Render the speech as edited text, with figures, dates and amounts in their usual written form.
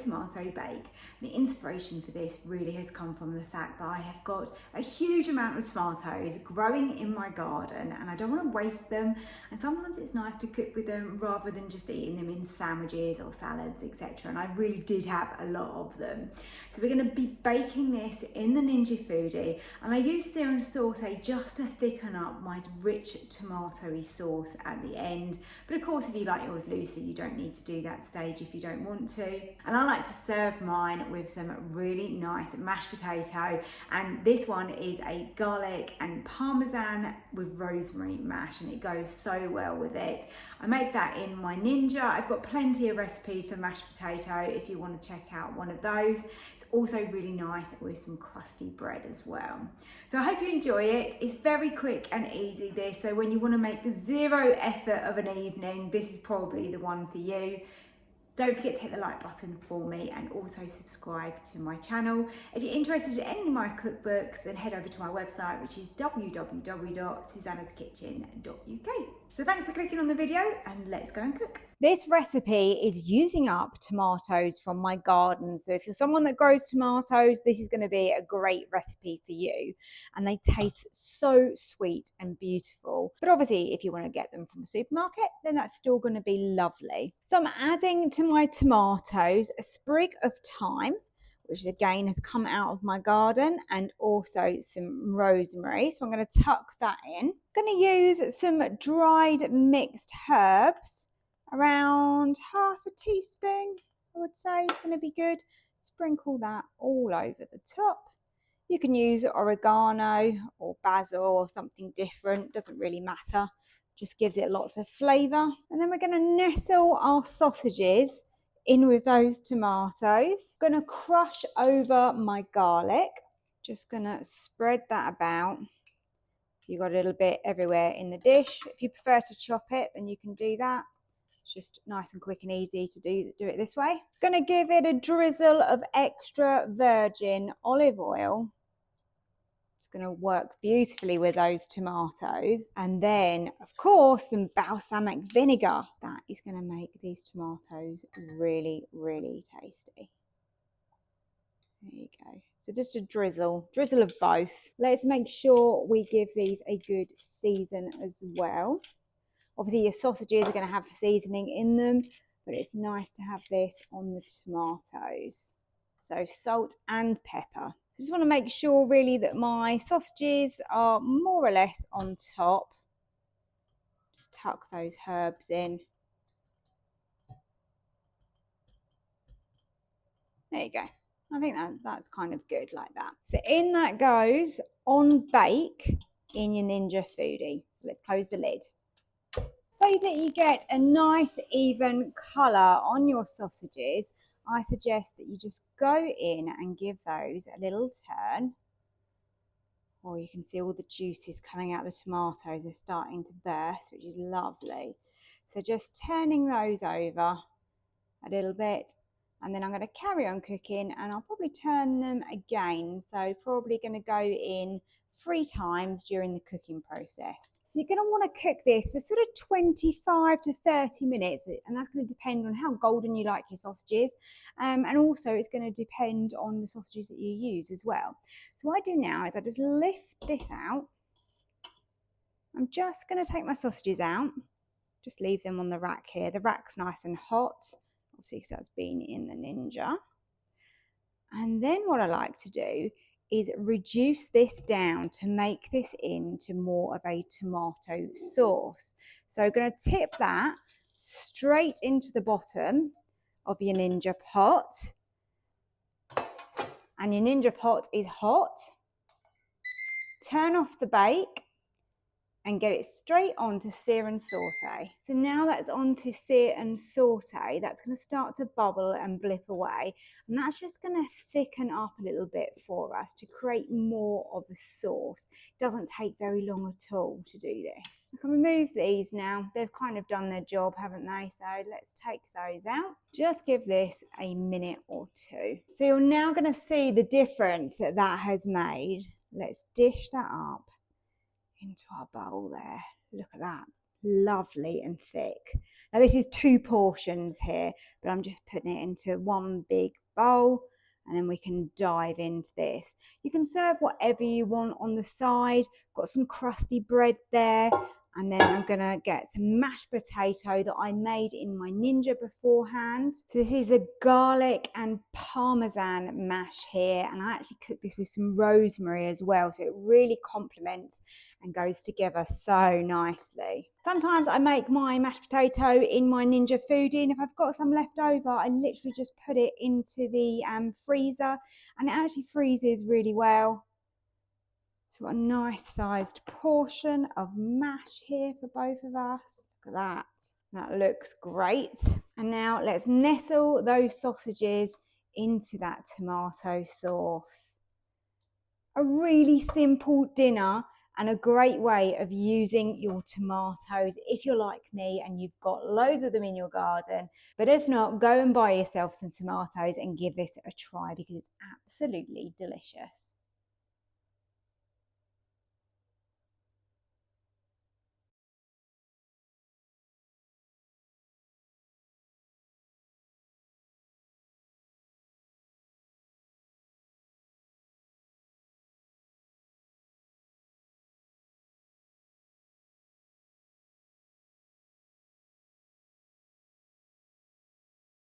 tomato bake. The inspiration for this really has come from the fact that I have got a huge amount of tomatoes growing in my garden and I don't want to waste them, and sometimes it's nice to cook with them rather than just eating them in sandwiches or salads, etc. And I really did have a lot of them. So we're going to be baking this in the Ninja Foodi, and I use sear and saute just to thicken up my rich tomatoey sauce at the end. But of course, if you like yours looser, you don't need to do that stage if you don't want to. And I like to serve mine with some really nice mashed potato, and this one is a garlic and parmesan with rosemary mash, and it goes so well with it. I make that in my Ninja. I've got plenty of recipes for mashed potato if you want to check out one of those. It's also really nice with some crusty bread as well. So I hope you enjoy it. It's very quick and easy this, so when you want to make the zero effort of an evening, this is probably the one for you. Don't forget to hit the like button for me and also subscribe to my channel. If you're interested in any of my cookbooks, then head over to my website, which is www.susannahskitchen.uk. So thanks for clicking on the video, and let's go and cook. This recipe is using up tomatoes from my garden. So if you're someone that grows tomatoes, this is going to be a great recipe for you. And they taste so sweet and beautiful. But obviously, if you want to get them from a supermarket, then that's still going to be lovely. So I'm adding to my tomatoes a sprig of thyme, which again has come out of my garden, and also some rosemary. So I'm going to tuck that in. I'm going to use some dried mixed herbs, around half a teaspoon, I would say is going to be good. Sprinkle that all over the top. You can use oregano or basil or something different, doesn't really matter. Just gives it lots of flavour. And then we're going to nestle our sausages in with those tomatoes. Going to crush over my garlic. Just going to spread that about. You've got a little bit everywhere in the dish. If you prefer to chop it, then you can do that. It's just nice and quick and easy to do it this way. Going to give it a drizzle of extra virgin olive oil. It's going to work beautifully with those tomatoes. And then, of course, some balsamic vinegar. That is going to make these tomatoes really, really tasty. There you go. So just a drizzle of both. Let's make sure we give these a good season as well. Obviously, your sausages are going to have seasoning in them, but it's nice to have this on the tomatoes. So salt and pepper. So just want to make sure really that my sausages are more or less on top. Just tuck those herbs in. There you go. I think that's kind of good like that. So in that goes on bake in your Ninja Foodi. So let's close the lid. So that you get a nice even colour on your sausages, I suggest that you just go in and give those a little turn. Or you can see all the juices coming out of the tomatoes. They're starting to burst, which is lovely. So just turning those over a little bit. And then I'm going to carry on cooking, and I'll probably turn them again. So probably going to go in 3 times during the cooking process. So you're going to want to cook this for sort of 25 to 30 minutes, and that's going to depend on how golden you like your sausages, and also it's going to depend on the sausages that you use as well. So what I do now is I just lift this out. I'm just going to take my sausages out, just leave them on the rack here. The rack's nice and hot, obviously because that's been in the Ninja. And then what I like to do is reduce this down to make this into more of a tomato sauce. So I'm going to tip that straight into the bottom of your Ninja pot. And your Ninja pot is hot. Turn off the bake and get it straight on to sear and saute. So now that's on to sear and saute, that's going to start to bubble and blip away, and that's just going to thicken up a little bit for us to create more of a sauce. It doesn't take very long at all to do this. I can remove these now. They've kind of done their job, haven't they? So let's take those out. Just give this a minute or 2. So you're now going to see the difference that has made. Let's dish that up into our bowl there. Look at that. lovely and thick. Now this is 2 portions here, but I'm just putting it into one big bowl, and then we can dive into this. You can serve whatever you want on the side. Got some crusty bread there, and then I'm gonna get some mashed potato that I made in my Ninja beforehand. So this is a garlic and parmesan mash here, and I actually cooked this with some rosemary as well, so it really complements and goes together so nicely. Sometimes I make my mashed potato in my Ninja Foodi, and if I've got some left over, I literally just put it into the freezer, and it actually freezes really well. So we've got a nice sized portion of mash here for both of us. Look at that. That looks great. And now let's nestle those sausages into that tomato sauce. A really simple dinner and a great way of using your tomatoes if you're like me and you've got loads of them in your garden. But if not, go and buy yourself some tomatoes and give this a try because it's absolutely delicious.